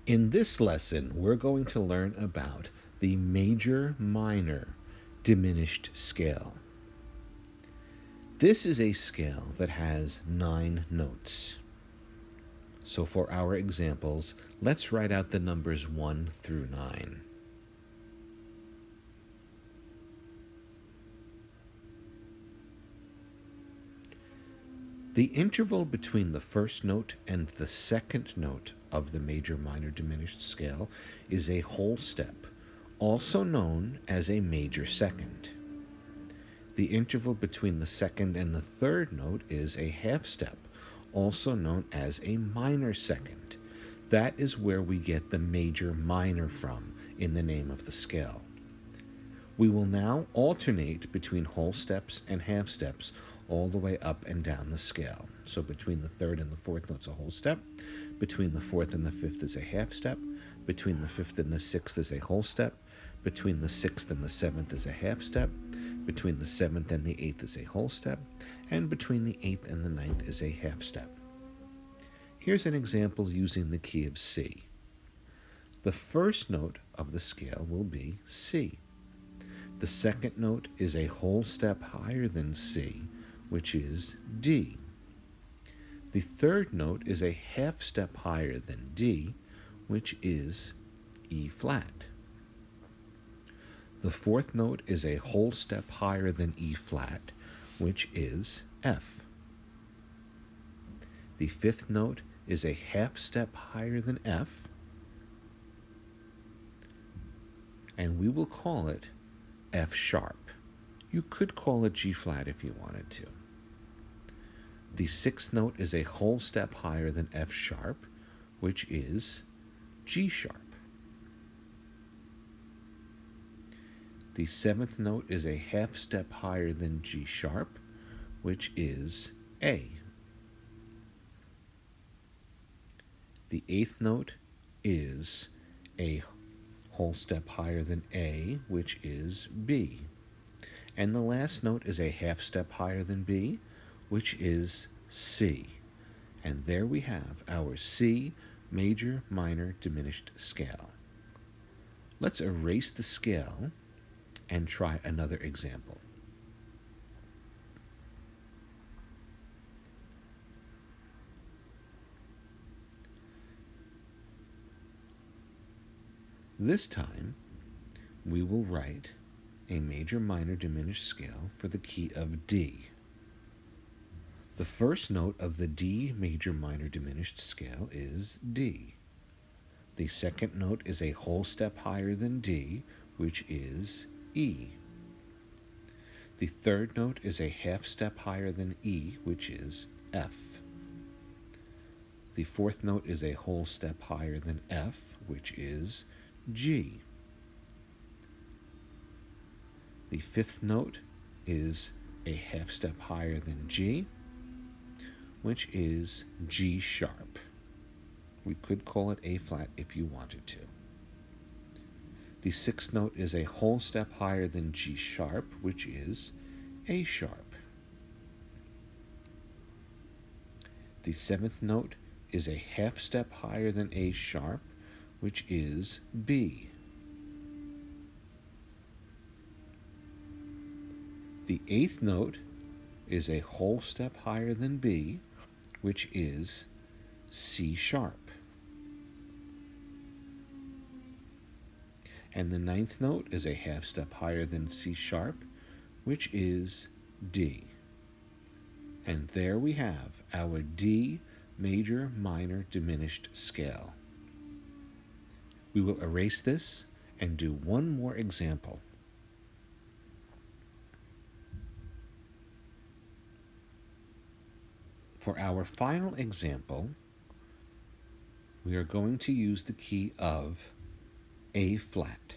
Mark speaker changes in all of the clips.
Speaker 1: In this lesson, we're going to learn about the major-minor diminished scale. This is a scale that has 9 notes. So for our examples, let's write out the numbers 1 through 9. The interval between the first note and the second note of the major-minor diminished scale is a whole step, also known as a major second. The interval between the second and the third note is a half step, also known as a minor second. That is where we get the major-minor from in the name of the scale. We will now alternate between whole steps and half steps all the way up and down the scale. So between the third and the fourth notes a whole step, between the fourth and the fifth is a half step, between the fifth and the sixth is a whole step, between the sixth and the seventh is a half step, between the seventh and the eighth is a whole step, and between the eighth and the ninth is a half step. Here's an example using the key of C. The first note of the scale will be C. The second note is a whole step higher than C, which is D. The third note is a half step higher than D, which is E flat. The fourth note is a whole step higher than E flat, which is F. The fifth note is a half step higher than F, and we will call it F sharp. You could call it G flat if you wanted to. The sixth note is a whole step higher than F sharp, which is G sharp. The seventh note is a half step higher than G sharp, which is A. The eighth note is a whole step higher than A, which is B. And the last note is a half step higher than B, which is C. And there we have our C major-minor diminished scale. Let's erase the scale and try another example. This time, we will write a major-minor diminished scale for the key of D. The first note of the D major-minor diminished scale is D. The second note is a whole step higher than D, which is E. The third note is a half step higher than E, which is F. The fourth note is a whole step higher than F, which is G. The fifth note is a half step higher than G, which is G sharp. We could call it A flat if you wanted to. The sixth note is a whole step higher than G sharp, which is A sharp. The seventh note is a half step higher than A sharp, which is B. The eighth note is a whole step higher than B, which is C sharp. And the ninth note is a half step higher than C sharp, which is D. And there we have our D major-minor diminished scale. We will erase this and do one more example. For our final example, we are going to use the key of A flat.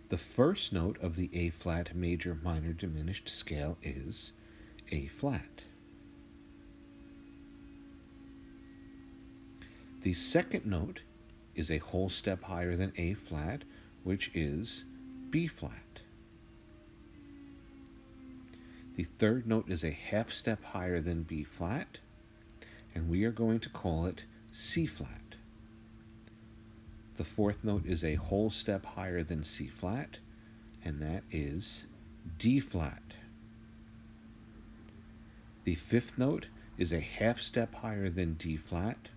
Speaker 1: The first note of the A flat major-minor diminished scale is A flat. The second note is a whole step higher than A flat, which is B flat. The third note is a half step higher than B flat, and we are going to call it C flat. The fourth note is a whole step higher than C flat, and that is D flat. The fifth note is a half step higher than D flat,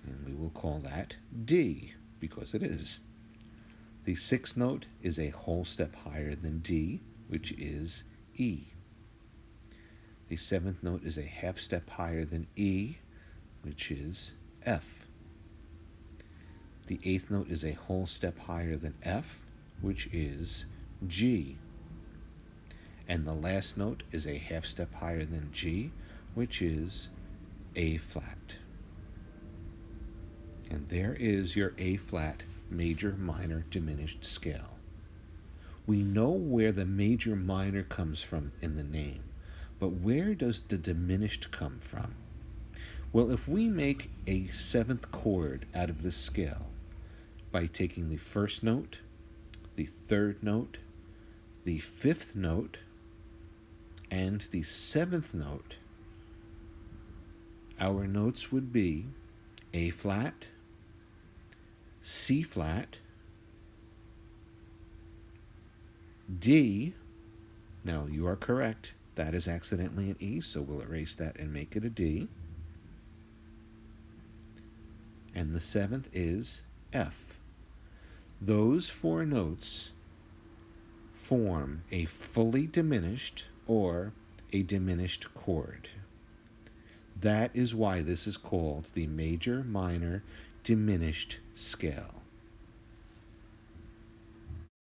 Speaker 1: and we will call that D, because it is. The sixth note is a whole step higher than D, which is E. The seventh note is a half step higher than E, which is F. The eighth note is a whole step higher than F, which is G. And the last note is a half step higher than G, which is A flat. And there is your A flat major minor diminished scale. We know where the major minor comes from in the name, but where does the diminished come from? Well, if we make a seventh chord out of this scale by taking the first note, the third note, the fifth note, and the seventh note, our notes would be A flat, C flat, D. Now you are correct, that is accidentally an E, so we'll erase that and make it a D. And the seventh is F. Those four notes form a fully diminished or a diminished chord. That is why this is called the major minor diminished scale.